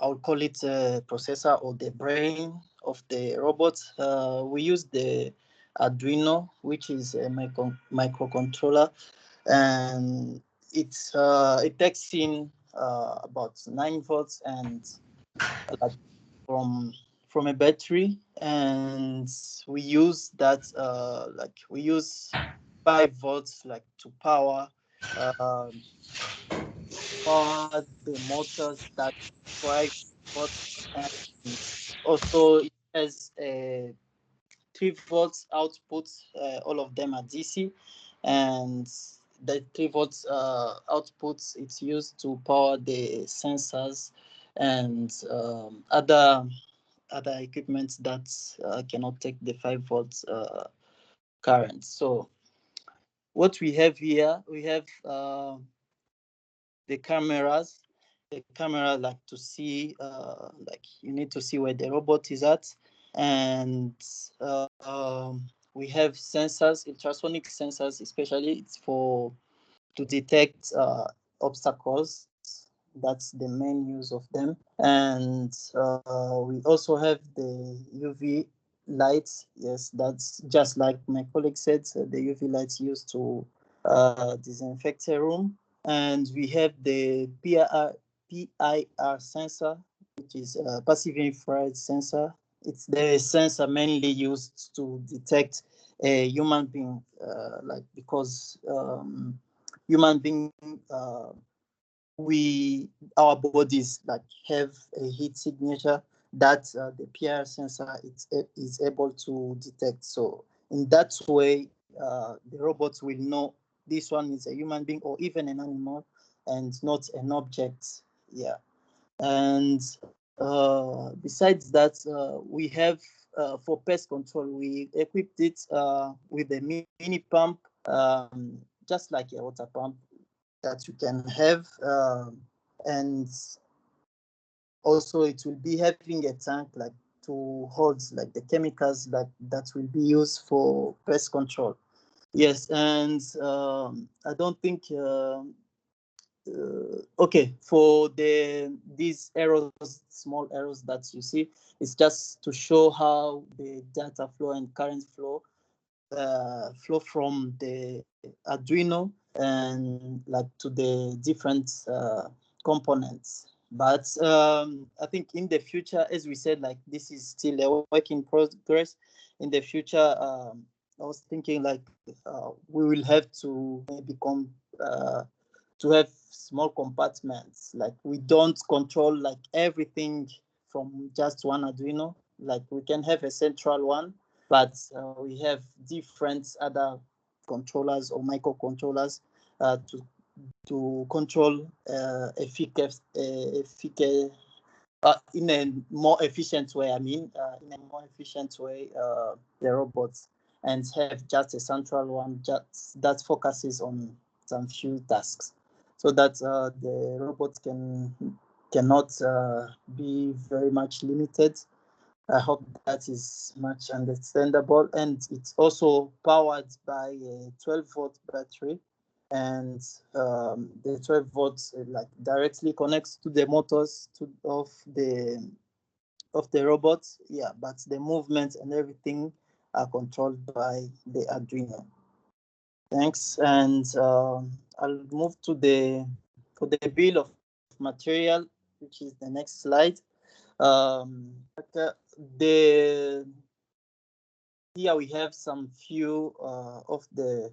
I'll call it processor or the brain of the robot. We use the Arduino, which is a microcontroller, and it takes in about 9 volts and like from a battery, and we use that we use 5 volts like to um, power the motors that drive bots, and also it has a 3 volts output. All of them are DC, and the 3 volts outputs. It's used to power the sensors and other equipment that cannot take the 5 volts current. So what we have here, we have the cameras. The camera, like to see, like you need to see where the robot is at, and we have sensors, ultrasonic sensors, especially it's for to detect obstacles. That's the main use of them. And we also have the UV lights. Yes, that's just like my colleague said, the UV lights used to disinfect a room. And we have the PIR sensor, which is a passive infrared sensor. It's the sensor mainly used to detect a human being, like because human being, our bodies like have a heat signature that the PIR sensor is able to detect. So in that way, the robots will know this one is a human being or even an animal and not an object. Yeah. And besides that, we have for pest control, we equipped it with a mini pump, just like a water pump that you can have, and also it will be having a tank like to hold like the chemicals that will be used for pest control. Yes, and I don't think okay, for these arrows, small arrows that you see, it's just to show how the data flow and current flow flow from the Arduino and like to the different components. But I think in the future, as we said, like this is still a work in progress. In the future, I was thinking like we will have to become to have small compartments. Like we don't control like everything from just one Arduino. Like we can have a central one, but we have different other controllers or microcontrollers to control in a more efficient way. I mean, in a more efficient way, the robots, and have just a central one just that focuses on some few tasks, so that the robots cannot be very much limited. I hope that is much understandable. And it's also powered by a 12-volt battery. And the 12 volts like directly connects to the motors of the robot. Yeah, but the movement and everything are controlled by the Arduino. Thanks. And I'll move to the bill of material, which is the next slide. The Here we have some few of the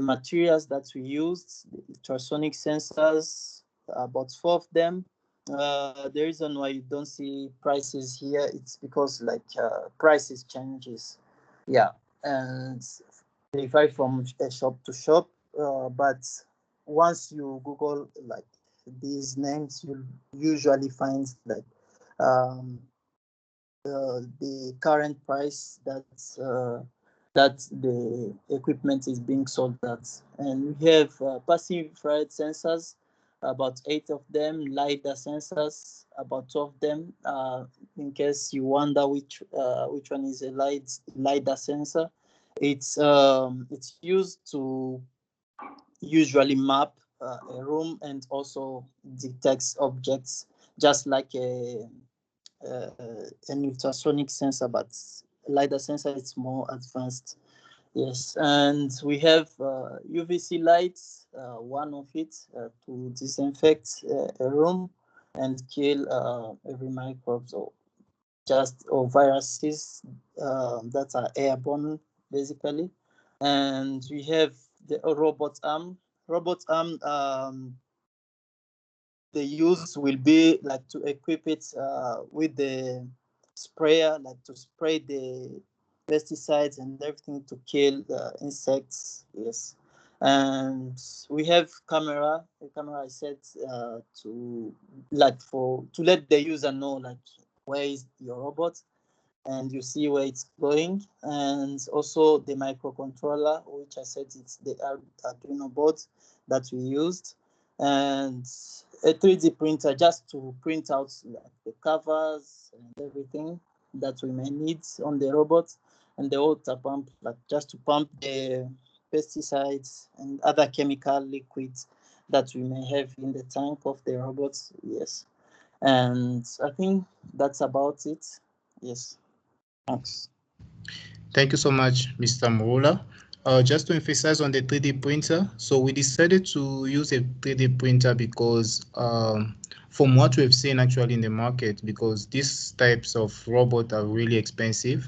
materials that we used. The ultrasonic sensors, about 4 of them. The reason why you don't see prices here, it's because like prices changes. Yeah, and they vary from shop to shop. But once you Google like these names, you'll usually find like the current price that the equipment is being sold at. And we have passive infrared sensors, about 8 of them, LiDAR sensors, about 2 of them. In case you wonder which one is a LiDAR sensor, it's used to usually map a room and also detects objects, just like an ultrasonic sensor, but LiDAR sensor is more advanced. Yes, and we have UVC lights, one of it to disinfect a room and kill every microbes or viruses that are airborne, basically. And we have the robot arm. Robot arm, the use will be like to equip it with the sprayer, like to spray the pesticides and everything to kill the insects. Yes, And we have camera. The camera is set to let the user know like where is your robot, and you see where it's going. And also the microcontroller, which I said it's the Arduino board that we used, and a 3D printer just to print out like the covers and everything that we may need on the robot, and the water pump, like just to pump the pesticides and other chemical liquids that we may have in the tank of the robots. Yes, and I think that's about it. Yes. Thanks. Thank you so much, Mr. Murula. Just to emphasize on the 3D printer, so we decided to use a 3D printer because from what we've seen actually in the market, because these types of robots are really expensive.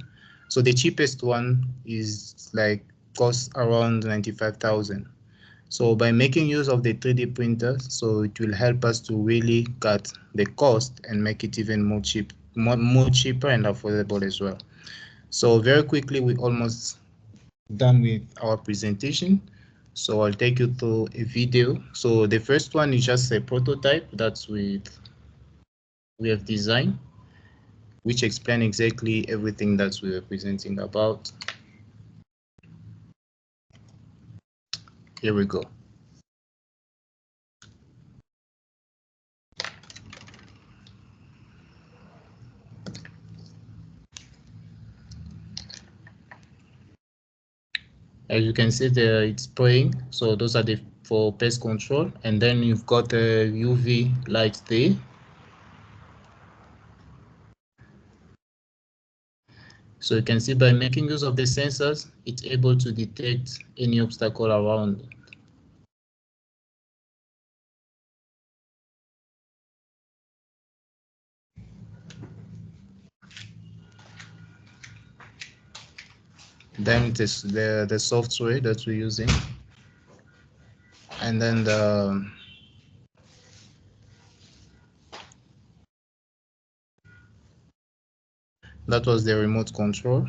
So the cheapest one is like costs around 95,000. So by making use of the 3D printer, so it will help us to really cut the cost and make it even more cheaper and affordable as well. So very quickly, we're almost done with our presentation. So I'll take you through a video. So the first one is just a prototype that we have designed, which explain exactly everything that we are presenting about. Here we go. As you can see there, it's spraying. So those are the for pest control. And then you've got a UV light there. So you can see by making use of the sensors, it's able to detect any obstacle around. Then it is the software that we're using. And then that was the remote control.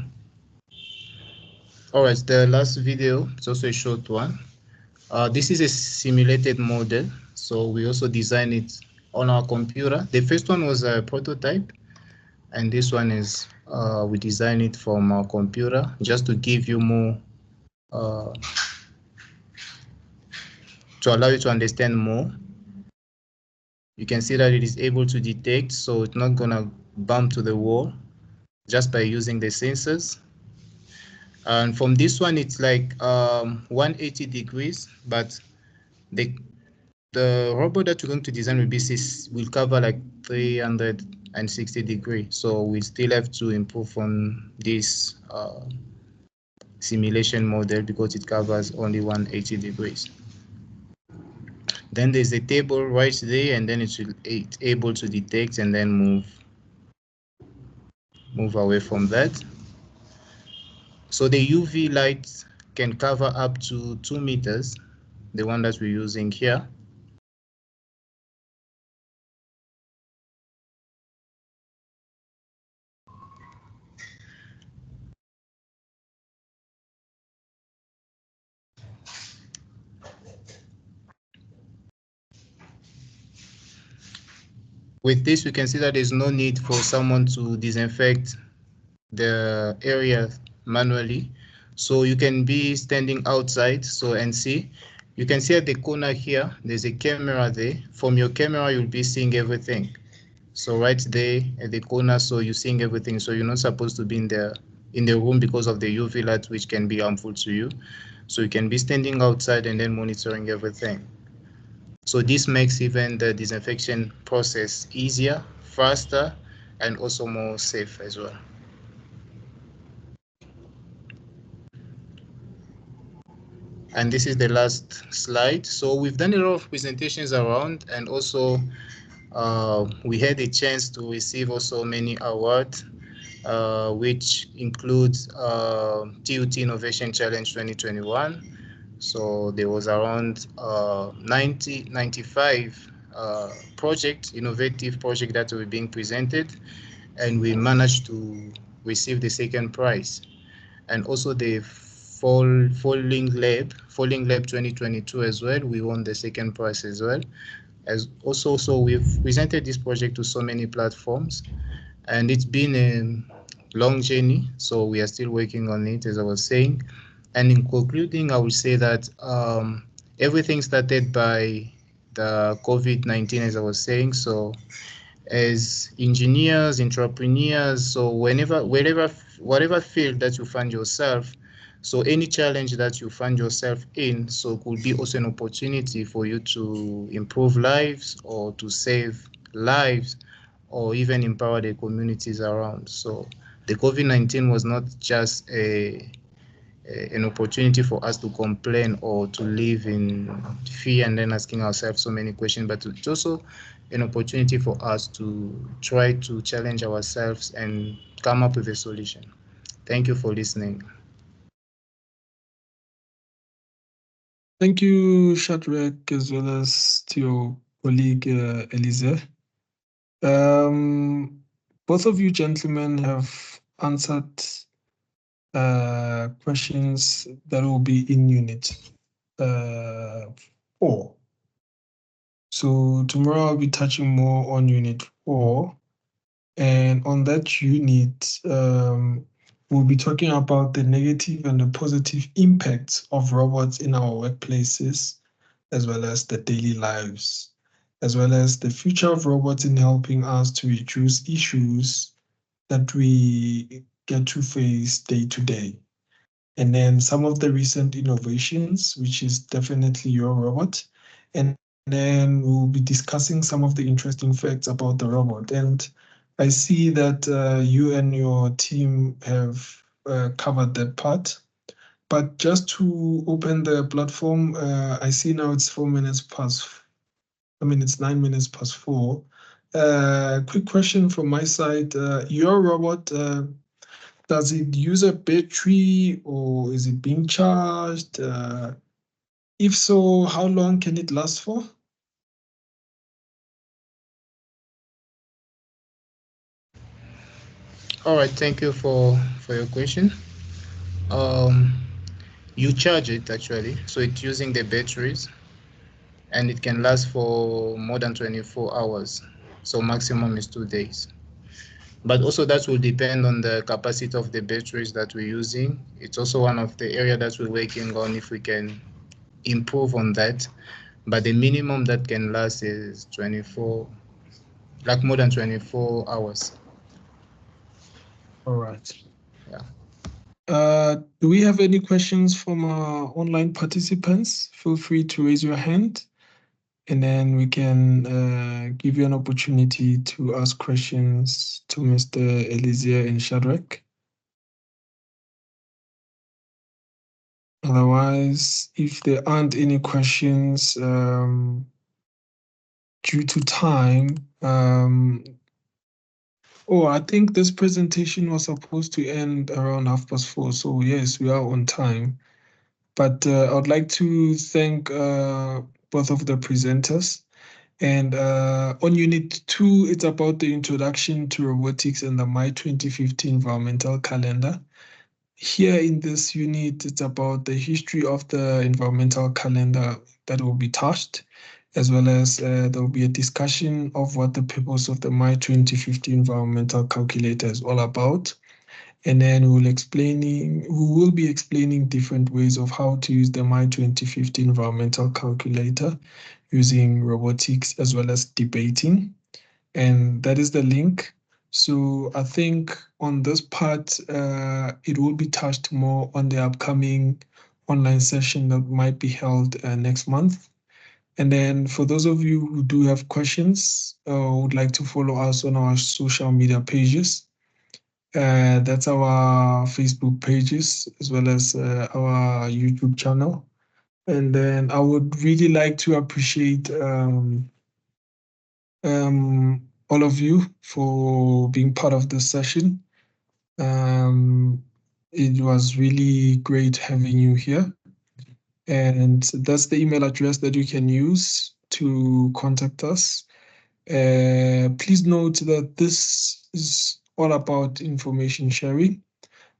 All right, the last video, it's also a short one. This is a simulated model. So we also designed it on our computer. The first one was a prototype. And this one is, we designed it from our computer just to give you more, to allow you to understand more. You can see that it is able to detect, so it's not gonna bump to the wall just by using the sensors. And from this one, it's like 180 degrees, but the robot that we're going to design will cover like 360 degrees. So we still have to improve on this simulation model because it covers only 180 degrees. Then there's a table right there, and then it's able to detect and then move away from that. So the UV light can cover up to 2 meters, the one that we're using here. With this, we can see that there's no need for someone to disinfect the area manually. So you can be standing outside, and see. You can see at the corner here, there's a camera there. From your camera, you'll be seeing everything. So right there at the corner, so you're seeing everything. So you're not supposed to be in the room because of the UV light, which can be harmful to you. So you can be standing outside and then monitoring everything. So this makes even the disinfection process easier, faster, and also more safe as well. And this is the last slide. So we've done a lot of presentations around, and also we had a chance to receive also many awards, which includes TUT Innovation Challenge 2021. So there was around 95 innovative project that were being presented, and we managed to receive the second prize. And also the Falling Lab 2022 as well. We won the second prize as well. So we've presented this project to so many platforms, and it's been a long journey. So we are still working on it, as I was saying. And in concluding, I would say that everything started by the COVID-19, as I was saying. So as engineers, entrepreneurs, so whatever field that you find yourself, so any challenge that you find yourself in, so could be also an opportunity for you to improve lives or to save lives or even empower the communities around. So the COVID-19 was not just an opportunity for us to complain or to live in fear and then asking ourselves so many questions, but it's also an opportunity for us to try to challenge ourselves and come up with a solution. Thank you for listening. Thank you, Shadrach, as well as to your colleague, Elise. Both of you gentlemen have answered questions that will be in unit 4. So tomorrow I'll be touching more on unit 4. And on that unit, we'll be talking about the negative and the positive impacts of robots in our workplaces, as well as the daily lives, as well as the future of robots in helping us to reduce issues that we get to face day to day. And then some of the recent innovations, which is definitely your robot. And then we'll be discussing some of the interesting facts about the robot. And I see that you and your team have covered that part. But just to open the platform, I see now it's 4 minutes past, it's 9 minutes past 4. Quick question from my side. Your robot, does it use a battery or is it being charged? If so, how long can it last for? All right, thank you for your question. You charge it actually, so it's using the batteries, and it can last for more than 24 hours. So maximum is 2 days. But also that will depend on the capacity of the batteries that we're using. It's also one of the area that we're working on if we can improve on that. But the minimum that can last is 24, like more than 24 hours. All right. Yeah. Do we have any questions from our online participants? Feel free to raise your hand, and then we can give you an opportunity to ask questions to Mr. Eliezer and Shadrach. Otherwise, if there aren't any questions, due to time, I think this presentation was supposed to end around 4:30. So yes, we are on time. But I would like to thank both of the presenters. And on Unit 2, it's about the introduction to robotics and the My 2015 environmental calendar. Here in this unit, it's about the history of the environmental calendar that will be touched, as well as there will be a discussion of what the purpose of the My 2015 environmental calculator is all about. And then we will be explaining different ways of how to use the My 2015 environmental calculator using robotics as well as debating. And that is the link. So I think on this part, it will be touched more on the upcoming online session that might be held next month. And then for those of you who do have questions or would like to follow us on our social media pages, that's our Facebook pages as well as our YouTube channel. And then I would really like to appreciate all of you for being part of this session. It was really great having you here. And that's the email address that you can use to contact us. Please note that this is all about information sharing.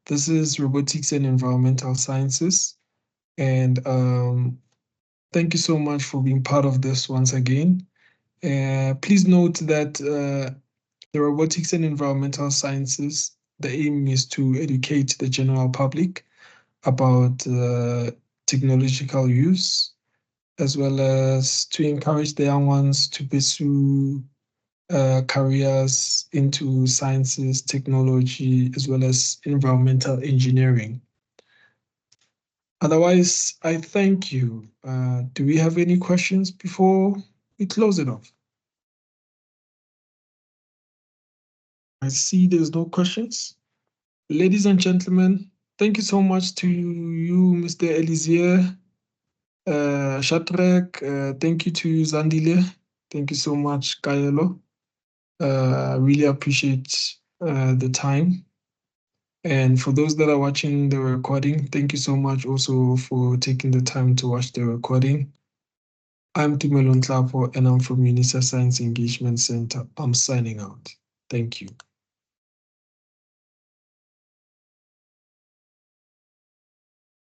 This is Robotics and Environmental Sciences. And thank you so much for being part of this once again. Please note that the Robotics and Environmental Sciences, the aim is to educate the general public about technological use, as well as to encourage the young ones to pursue careers into sciences, technology, as well as environmental engineering. Otherwise, I thank you. Do we have any questions before we close it off? I see there's no questions. Ladies and gentlemen, thank you so much to you, Mr. Elizier, Shatrek. Thank you to Zandile. Thank you so much, Kaelo. I really appreciate the time. And for those that are watching the recording, thank you so much also for taking the time to watch the recording. I'm Tumelo Nhlapo, and I'm from UNISA Science Engagement Center. I'm signing out. Thank you.